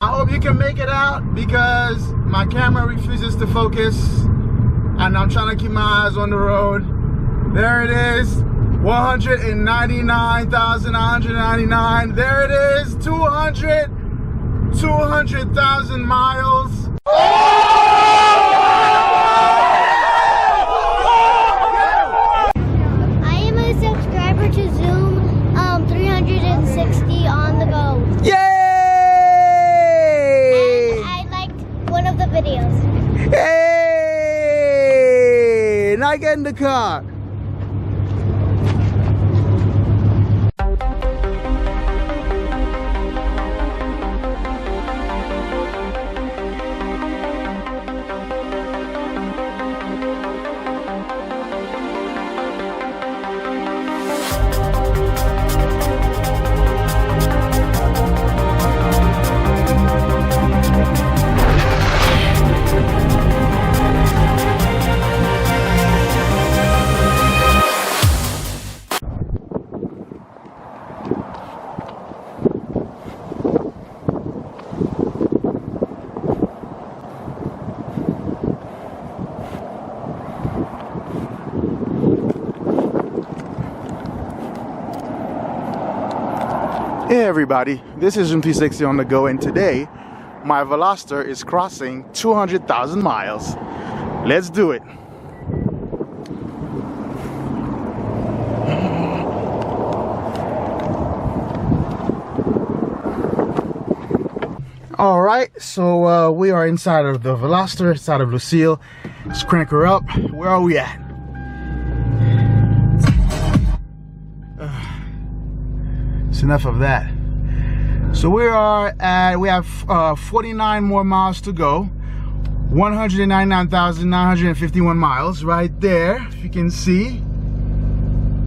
I hope you can make it out because my camera refuses to focus and I'm trying to keep my eyes on the road. There it is, 199,999. There it is, 200,000 miles. I am a subscriber to Zoom 360 on the go. Yay! I liked one of the videos. Hey! Now get in the car. Hey everybody, this is Ruth 360 on the go, and today my Veloster is crossing 200,000 miles. Let's do it. All right, so we are inside of the Veloster, inside of Lucille. Let's crank her up. Where are we at? It's enough of that. So we have 49 more miles to go. 199,951 miles right there, if you can see.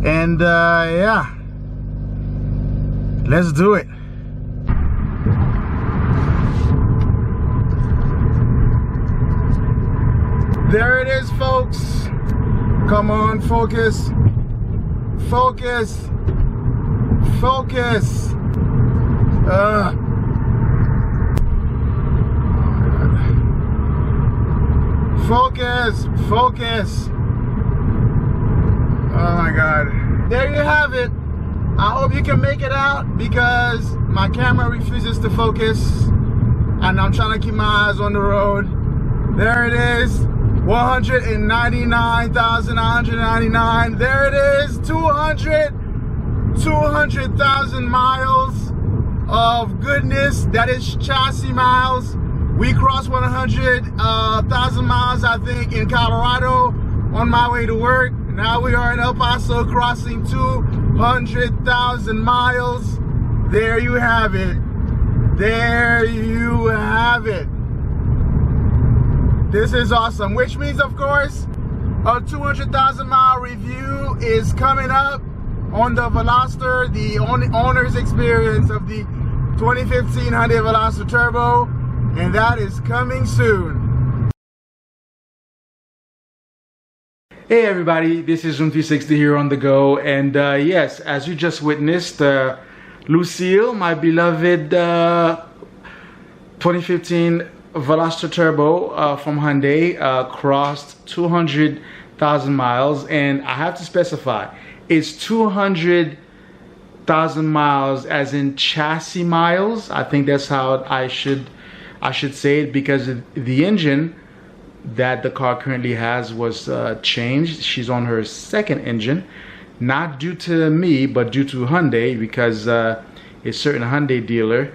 And yeah, let's do it. There it is, folks. Come on, focus. Focus. Focus. Focus. Focus. Oh my God. There you have it. I hope you can make it out because my camera refuses to focus and I'm trying to keep my eyes on the road. There it is, 199,999. There it is, 200,000 miles of goodness. That is chassis miles. We crossed 100,000 miles, I think, in Colorado on my way to work. Now we are in El Paso crossing 200,000 miles. There you have it. There you have it. This is awesome, which means, of course, a 200,000 mile review is coming up on the Veloster, the owner's experience of the 2015 Hyundai Veloster Turbo, and that is coming soon. Hey everybody, this is Ruth 360 here on the go, and yes, as you just witnessed, Lucille, my beloved 2015 Veloster Turbo from Hyundai, crossed 200,000 miles, and I have to specify, it's 200,000 miles as in chassis miles. I think that's how I should say it, because the engine that the car currently has was changed. She's on her second engine, not due to me but due to Hyundai, because a certain Hyundai dealer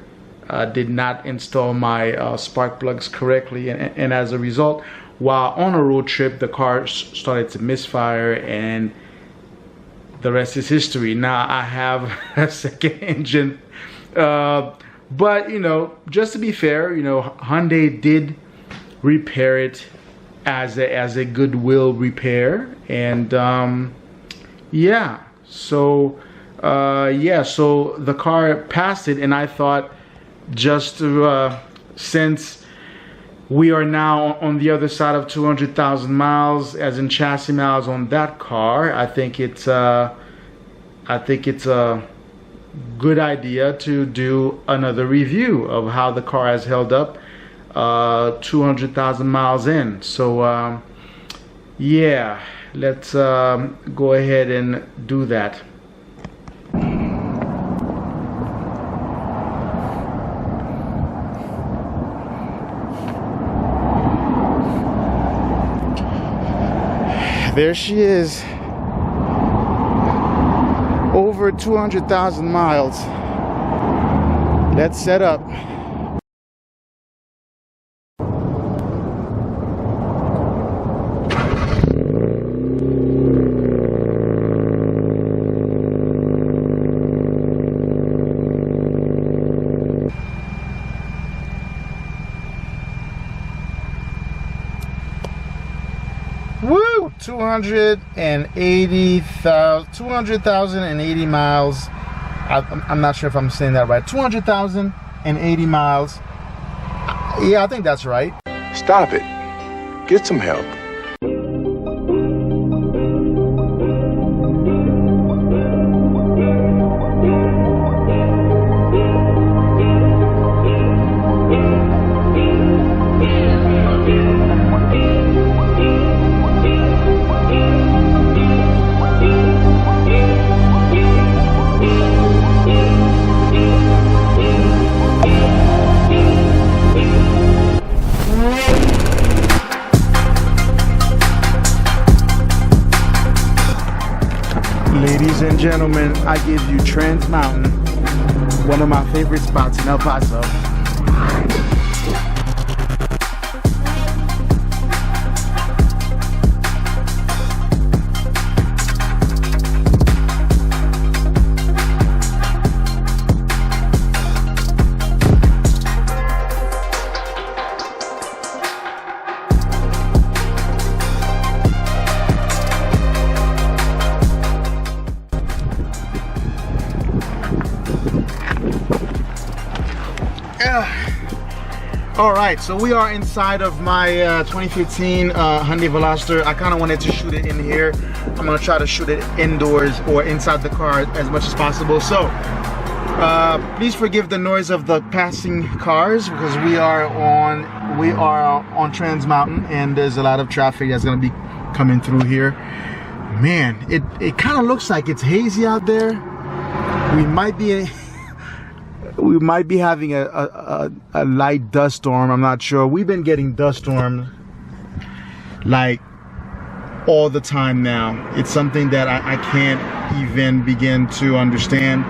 did not install my spark plugs correctly, and as a result, while on a road trip, the car started to misfire, and the rest is history. Now I have a second engine, but you know, just to be fair, you know, Hyundai did repair it as a goodwill repair, and yeah, so so the car passed it, and I thought, just to since we are now on the other side of 200,000 miles as in chassis miles on that car, I think it's good idea to do another review of how the car has held up 200,000 miles in. So yeah, let's go ahead and do that. There she is, over 200,000 miles. Let's set up. Woo! 280,080 miles. I'm not sure if I'm saying that right. 200,080 miles. Yeah, I think that's right. Stop it. Get some help. Ladies and gentlemen, I give you Trans Mountain, one of my favorite spots in El Paso. All right, so we are inside of my 2015 Hyundai Veloster. I kind of wanted to shoot it in here. I'm gonna try to shoot it indoors or inside the car as much as possible. So please forgive the noise of the passing cars because we are on Trans Mountain and there's a lot of traffic that's gonna be coming through here. Man, it kind of looks like it's hazy out there. We might be having a light dust storm. I'm not sure. We've been getting dust storms like all the time now. It's something that I can't even begin to understand.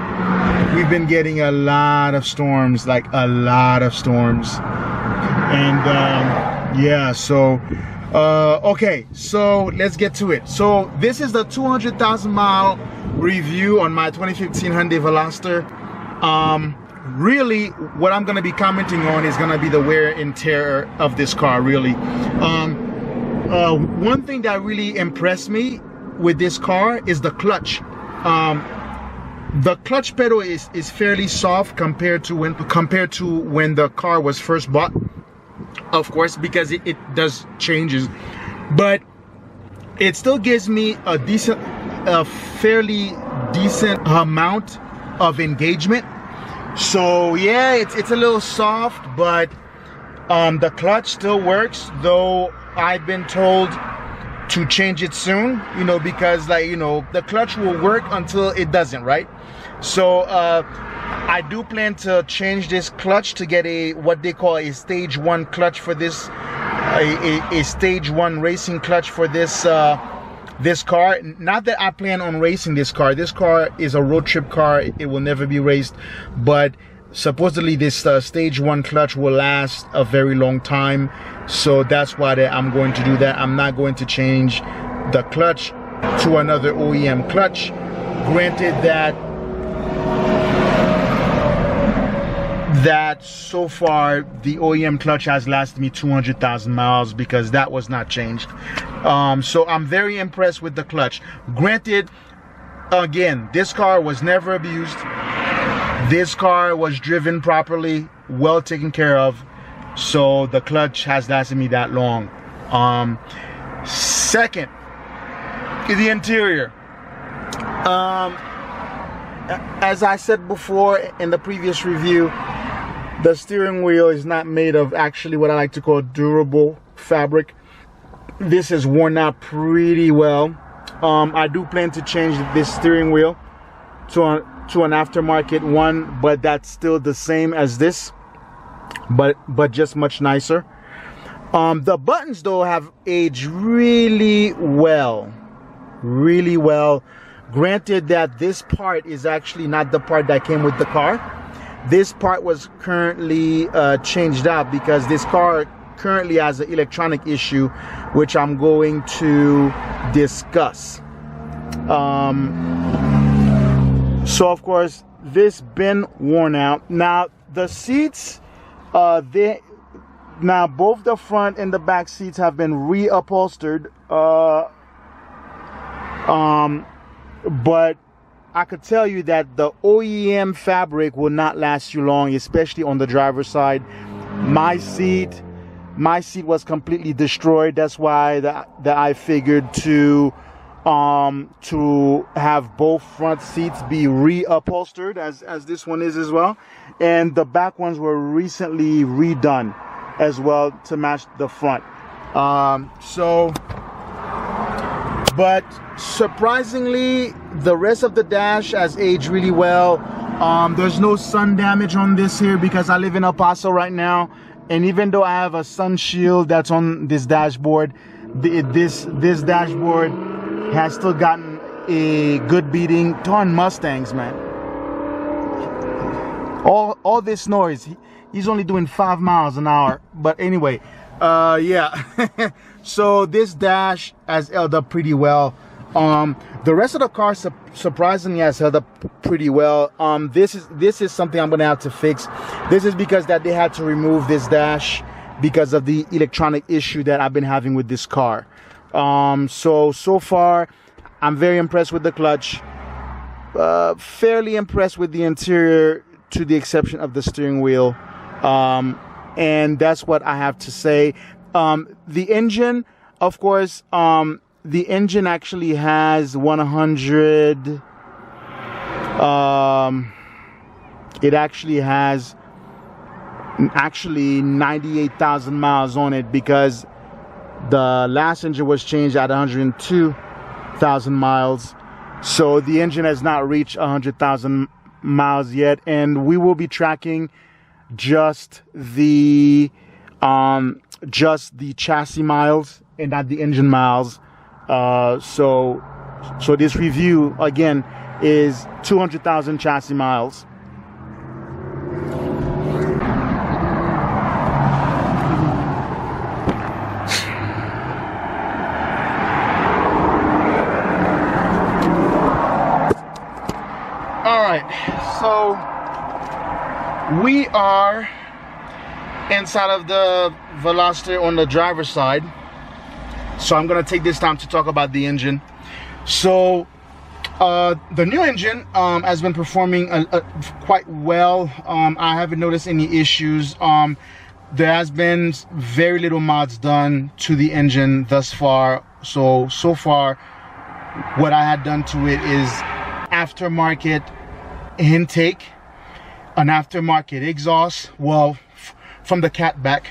We've been getting a lot of storms, like a lot of storms. And yeah, so okay, so let's get to it. So this is the 200,000 mile review on my 2015 Hyundai Veloster. Really, what I'm going to be commenting on is going to be the wear and tear of this car, really. One thing that really impressed me with this car is the clutch. The clutch pedal is fairly soft compared to when the car was first bought, of course, because it does changes, but it still gives me a fairly decent amount of engagement. So yeah, it's a little soft, but the clutch still works, though I've been told to change it soon, you know, because, like, you know, the clutch will work until it doesn't, right? So I do plan to change this clutch to get what they call a stage 1 clutch for this, a stage 1 racing clutch for this this car. Not that I plan on racing this car. This car is a road trip car. It will never be raced, but supposedly this stage 1 clutch will last a very long time. So that's why I'm going to do that. I'm not going to change the clutch to another OEM clutch. Granted that so far the OEM clutch has lasted me 200,000 miles because that was not changed. So I'm very impressed with the clutch. Granted, again, this car was never abused. This car was driven properly, well taken care of. So the clutch has lasted me that long. Second, the interior. as I said before in the previous review, the steering wheel is not made of actually what I like to call durable fabric. This is worn out pretty well. I do plan to change this steering wheel to an aftermarket one, but that's still the same as this, but just much nicer. The buttons though have aged really well. Granted that this part is actually not the part that came with the car. This part was currently changed out because this car currently has an electronic issue, which I'm going to discuss. So of course this been worn out. Now the seats, now both the front and the back seats have been reupholstered. But I could tell you that the OEM fabric will not last you long, especially on the driver's side. My seat was completely destroyed. That's why that I figured to have both front seats be reupholstered as this one is as well, and the back ones were recently redone as well to match the front. But surprisingly, the rest of the dash has aged really well. There's no sun damage on this here because I live in El Paso right now, and even though I have a sun shield that's on this dashboard, this dashboard has still gotten a good beating. Darn Mustangs, man. All this noise. He's only doing 5 miles an hour, but anyway, yeah. So this dash has held up pretty well. The rest of the car surprisingly has held up pretty well. This is something I'm gonna have to fix. This is because that they had to remove this dash because of the electronic issue that I've been having with this car. So far I'm very impressed with the clutch, fairly impressed with the interior to the exception of the steering wheel, and that's what I have to say. The engine, of course, the engine actually has 100, it actually has 98,000 miles on it because the last engine was changed at 102,000 miles. So the engine has not reached 100,000 miles yet, and we will be tracking just the chassis miles and not the engine miles. So this review again is 200,000 chassis miles. All right, so we are inside of the Veloster on the driver's side. So I'm gonna take this time to talk about the engine. So the new engine has been performing quite well. I haven't noticed any issues. There has been very little mods done to the engine thus far. So far what I had done to it is aftermarket intake, an aftermarket exhaust, well, from the cat back,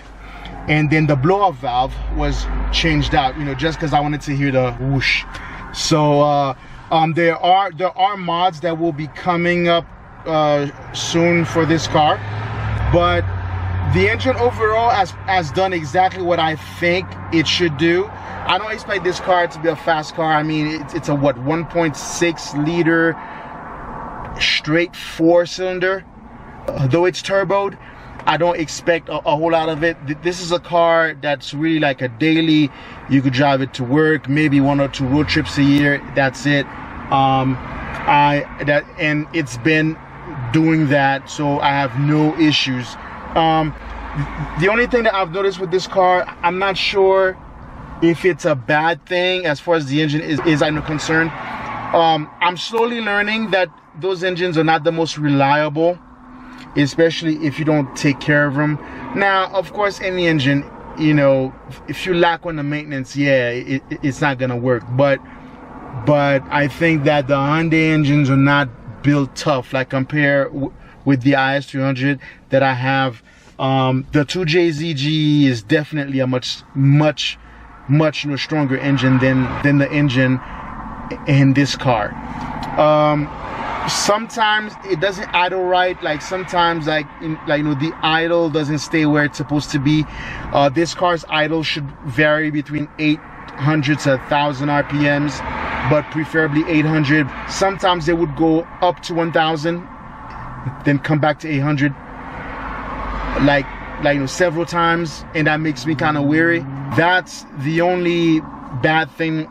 and then the blow-off valve was changed out, you know, just because I wanted to hear the whoosh. So there are mods that will be coming up soon for this car, but the engine overall has done exactly what I think it should do. I don't expect this car to be a fast car. I mean, it's a what, 1.6 liter straight 4-cylinder. Though it's turboed, I don't expect a whole lot of it. This is a car that's really like a daily, you could drive it to work, maybe 1 or 2 road trips a year, that's it. And it's been doing that, so I have no issues. The only thing that I've noticed with this car, I'm not sure if it's a bad thing as far as the engine is concerned. I'm slowly learning that those engines are not the most reliable, especially if you don't take care of them. Now, of course, any engine, you know, if you lack on the maintenance, yeah, it's not gonna work. But I think that the Hyundai engines are not built tough. Like compare with the IS300 that I have, the 2JZG is definitely a much stronger engine than the engine in this car. Sometimes it doesn't idle right. Like sometimes like the idle doesn't stay where it's supposed to be. This car's idle should vary between 800 to 1,000 RPMs, but preferably 800. Sometimes it would go up to 1,000, then come back to 800, like several times, and that makes me kind of weary. That's the only bad thing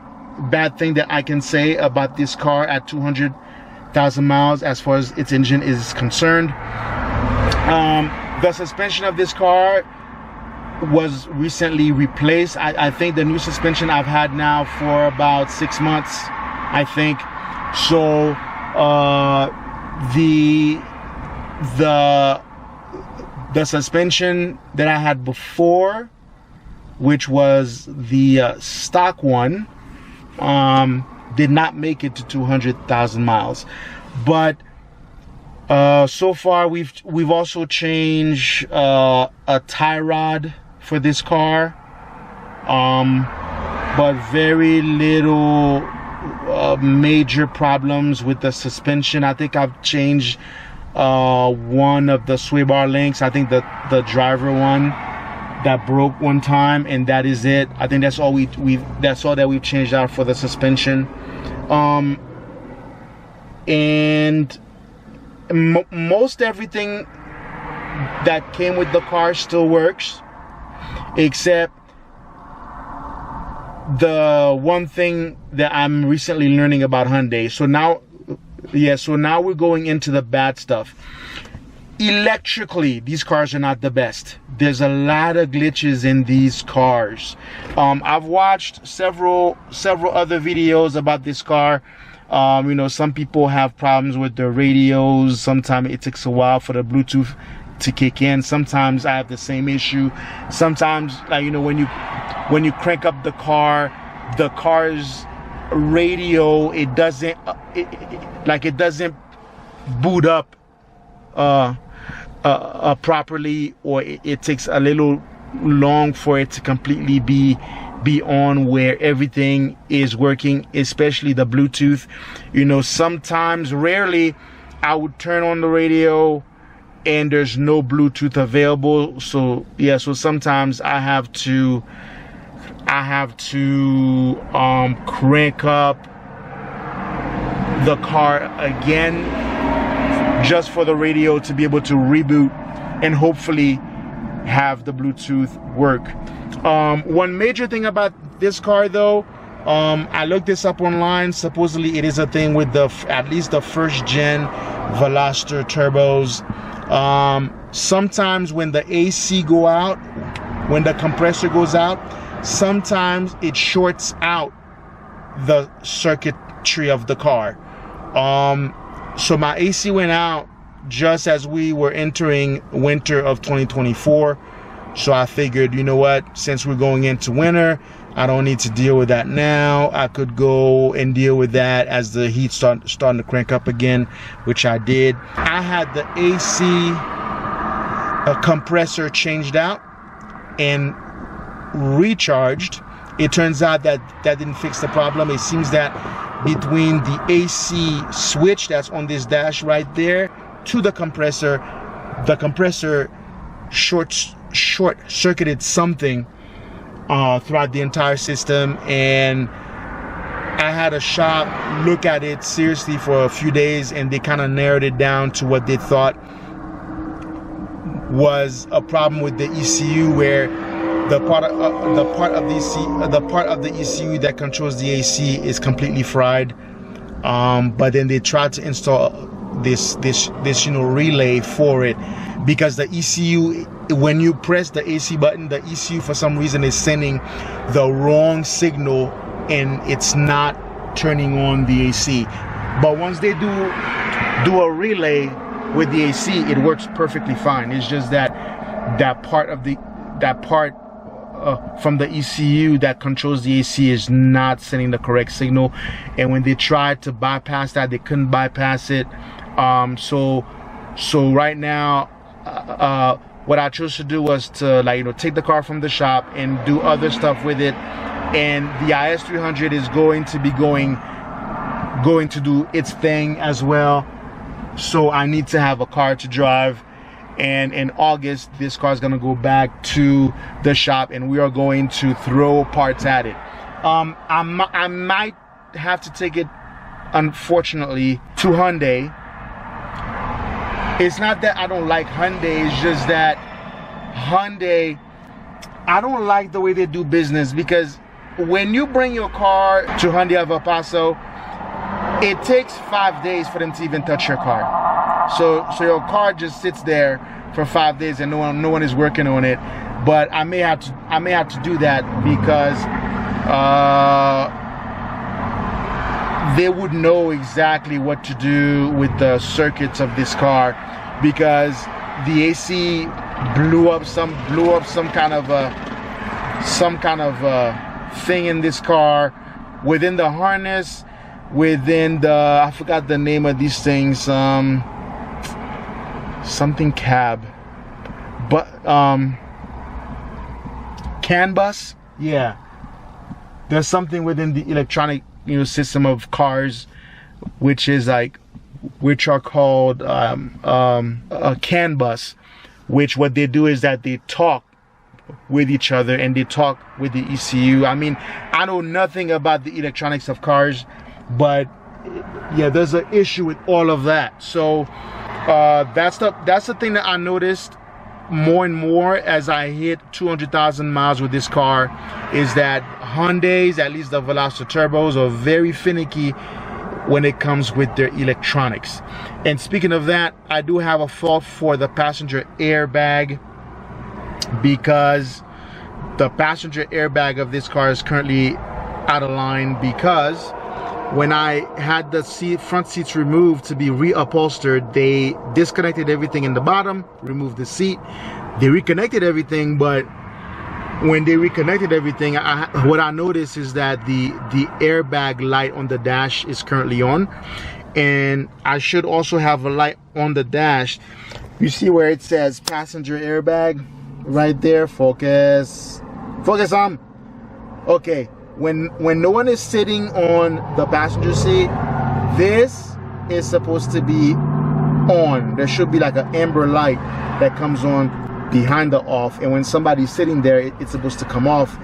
that I can say about this car at 200,000 miles as far as its engine is concerned. The suspension of this car was recently replaced. I think the new suspension I've had now for about 6 months, I think. So the suspension that I had before, which was the stock one, did not make it to 200,000 miles. But so far we've also changed a tie rod for this car, but very little major problems with the suspension. I think I've changed one of the sway bar links. I think the driver one that broke one time, and that is it. I think that's all that's all that we've changed out for the suspension. And most everything that came with the car still works, except the one thing that I'm recently learning about Hyundai. So now we're going into the bad stuff. Electrically, these cars are not the best. There's a lot of glitches in these cars. I've watched several other videos about this car. You know, some people have problems with the radios. Sometimes it takes a while for the Bluetooth to kick in. Sometimes I have the same issue. Sometimes, like, you know, when you crank up the car's radio, it doesn't boot up properly, or it takes a little long for it to completely be on where everything is working, especially the Bluetooth. You know, sometimes, rarely, I would turn on the radio and there's no Bluetooth available. So yeah, so sometimes I have to crank up the car again just for the radio to be able to reboot and hopefully have the Bluetooth work. One major thing about this car though, I looked this up online. Supposedly it is a thing with at least the first gen Veloster turbos. Sometimes when the AC go out, when the compressor goes out, sometimes it shorts out the circuitry of the car. So my AC went out just as we were entering winter of 2024. So I figured, you know what, since we're going into winter, I don't need to deal with that now. I could go and deal with that as the heat starting to crank up again, which I did. I had the AC compressor changed out and recharged. It turns out that didn't fix the problem. It seems that between the AC switch that's on this dash right there to the compressor short-circuited something throughout the entire system, and I had a shop look at it seriously for a few days, and they kind of narrowed it down to what they thought was a problem with the ECU, where the part of the ECU that controls the AC is completely fried. But then they tried to install this relay for it, because the ECU, when you press the AC button, the ECU for some reason is sending the wrong signal and it's not turning on the AC. But once they do a relay with the AC, it works perfectly fine. It's just that part from the ECU that controls the AC is not sending the correct signal, and when they tried to bypass that, they couldn't bypass it. So right now, what I chose to do was to, like, you know, take the car from the shop and do other stuff with it. And the IS300 is going to be going to do its thing as well. So I need to have a car to drive. And in August, this car is going to go back to the shop, and we are going to throw parts at it. I might have to take it, unfortunately, to Hyundai. It's not that I don't like Hyundai, it's just that Hyundai, I don't like the way they do business, because when you bring your car to Hyundai of El Paso, it takes 5 days for them to even touch your car. So your car just sits there for 5 days and no one is working on it. But I may have to do that because they would know exactly what to do with the circuits of this car, because the AC blew up some kind of thing in this car, within the harness, within the, I forgot the name of these things, something cab, but CAN bus, yeah. There's something within the electronic, you know, system of cars, which are called a CAN bus, which what they do is that they talk with each other and they talk with the ECU. I mean, I know nothing about the electronics of cars, but yeah, there's an issue with all of that. So that's the thing that I noticed more and more as I hit 200,000 miles with this car, is that Hyundais, at least the Veloster Turbos, are very finicky when it comes with their electronics. And speaking of that, I do have a fault for the passenger airbag, because the passenger airbag of this car is currently out of line, because when I had the front seats removed to be reupholstered, they disconnected everything in the bottom, removed the seat, they reconnected everything, but when they reconnected everything, what I noticed is that the airbag light on the dash is currently on, and I should also have a light on the dash. You see where it says passenger airbag right there? Focus on. Okay, when no one is sitting on the passenger seat, this is supposed to be on. There should be like an amber light that comes on behind the off, and when somebody's sitting there, it's supposed to come off.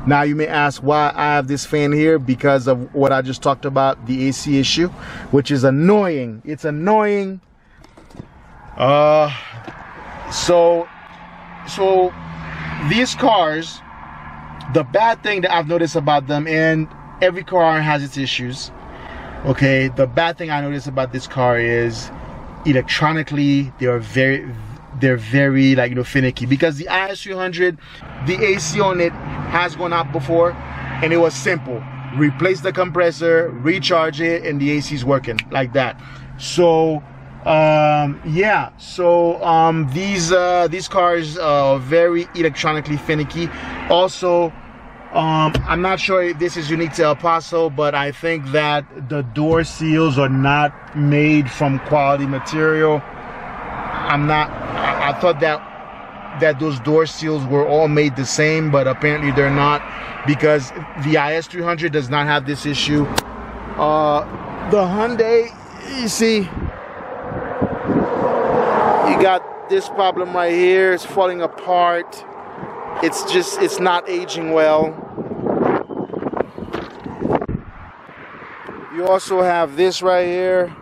Now you may ask why I have this fan here, because of what I just talked about, the AC issue, which is annoying. It's annoying. So these cars, the bad thing that I've noticed about them, and every car has its issues, okay, the bad thing I noticed about this car is electronically they're very, like, you know, finicky, because the IS300, the AC on it has gone out before, and it was simple: replace the compressor, recharge it, and the AC is working like that. So yeah, so these cars are very electronically finicky. Also, I'm not sure if this is unique to El Paso, but I think that the door seals are not made from quality material. I thought that those door seals were all made the same, but apparently they're not, because the IS300 does not have this issue. The Hyundai, you see, you got this problem right here. It's falling apart. It's not aging well. You also have this right here.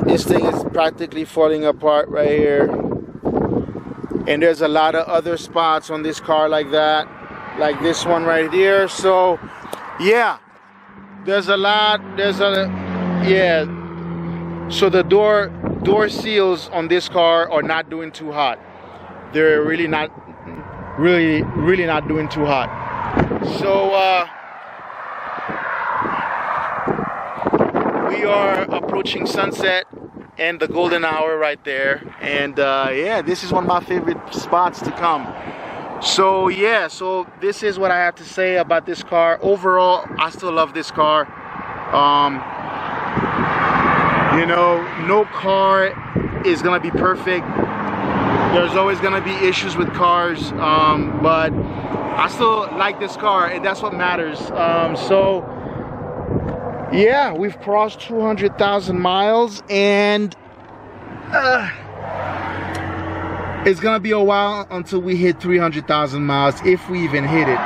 This thing is practically falling apart right here. And there's a lot of other spots on this car like that, like this one right here. So yeah, there's a lot. Yeah. So the door seals on this car are not doing too hot. They're really not doing too hot. So we are approaching sunset and the golden hour right there, and yeah, this is one of my favorite spots to come. So yeah, so this is what I have to say about this car. Overall, I still love this car. You know, no car is gonna be perfect. There's always gonna be issues with cars, but I still like this car, and that's what matters. So yeah, we've crossed 200,000 miles, and it's gonna be a while until we hit 300,000 miles, if we even hit it.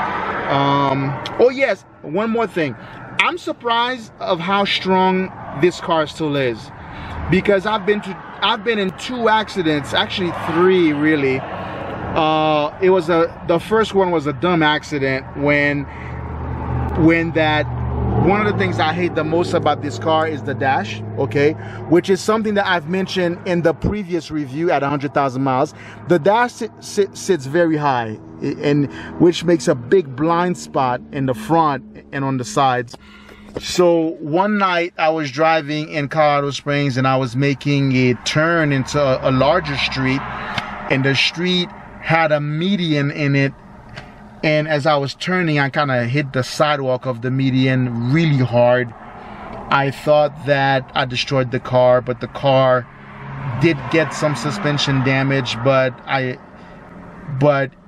Oh yes, one more thing. I'm surprised of how strong this car still is, because I've been in 2 accidents, actually 3 really. It was the first one was a dumb accident when that. One of the things I hate the most about this car is the dash, okay? Which is something that I've mentioned in the previous review at 100,000 miles. The dash sits very high, and which makes a big blind spot in the front and on the sides. So one night I was driving in Colorado Springs, and I was making a turn into a larger street, and the street had a median in it. And as I was turning, I kind of hit the sidewalk of the median really hard. I thought that I destroyed the car, but the car did get some suspension damage, but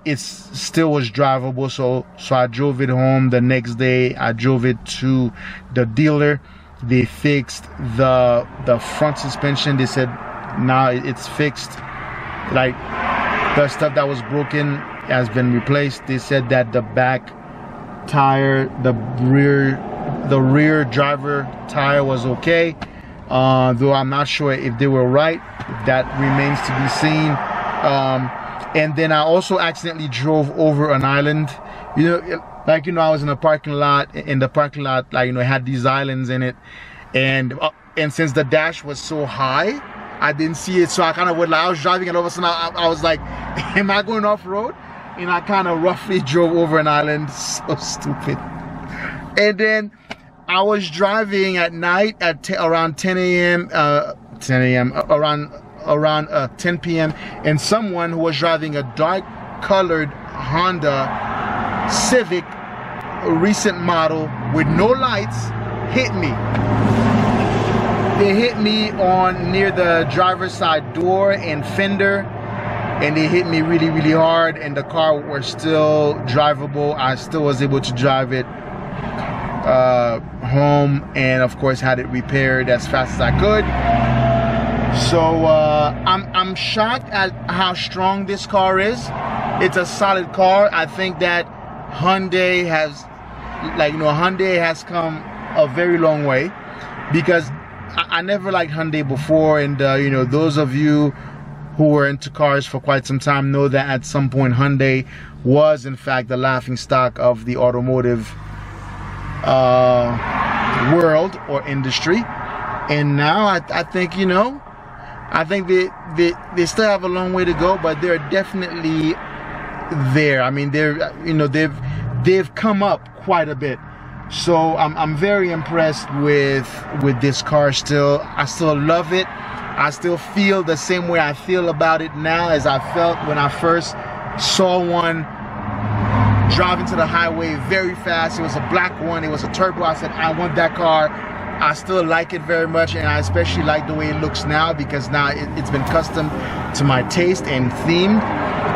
it still was drivable. So I drove it home. The next day, I drove it to the dealer. They fixed the front suspension. They said now it's fixed. Like the stuff that was broken has been replaced. They said that the back tire, the rear driver tire was okay, though I'm not sure if they were right. That remains to be seen. And then I also accidentally drove over an island. You know, like, you know, I was in a parking lot, and the parking lot, like, you know, had these islands in it, and since the dash was so high, I didn't see it. So I kind of went, like, I was driving, and all of a sudden I was like, am I going off road? And I kind of roughly drove over an island. So stupid. And then I was driving at night at around 10 a.m. around 10 p.m. and someone who was driving a dark colored Honda Civic, a recent model with no lights, hit me. They hit me on near the driver's side door and fender, and they hit me really, really hard, and the car was still drivable. I still was able to drive it home, and of course had it repaired as fast as I could. So I'm shocked at how strong this car is. It's a solid car. I think that Hyundai has, like, you know, Hyundai has come a very long way, because I never liked Hyundai before, and you know, those of you who were into cars for quite some time know that at some point Hyundai was in fact the laughingstock of the automotive world or industry. And now I think, you know, I think they still have a long way to go, but they're definitely there. I mean, they're, you know, they've come up quite a bit. So I'm very impressed with this car still. I still love it. I still feel the same way I feel about it now as I felt when I first saw one driving to the highway very fast. It was a black one. It was a turbo. I said, I want that car. I still like it very much, and I especially like the way it looks now, because now it's been custom to my taste and themed.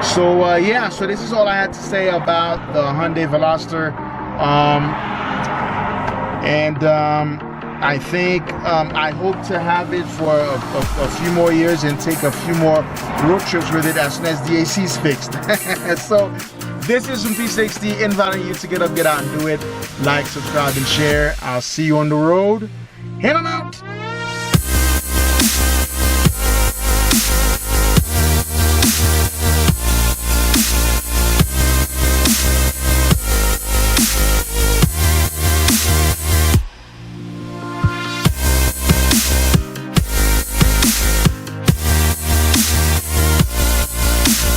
So yeah, so this is all I had to say about the Hyundai Veloster. I think I hope to have it for a few more years and take a few more road trips with it as soon as the AC is fixed. So this is Zoom 360 inviting you to get up, get out, and do it. Like, subscribe, and share. I'll see you on the road. Head on out.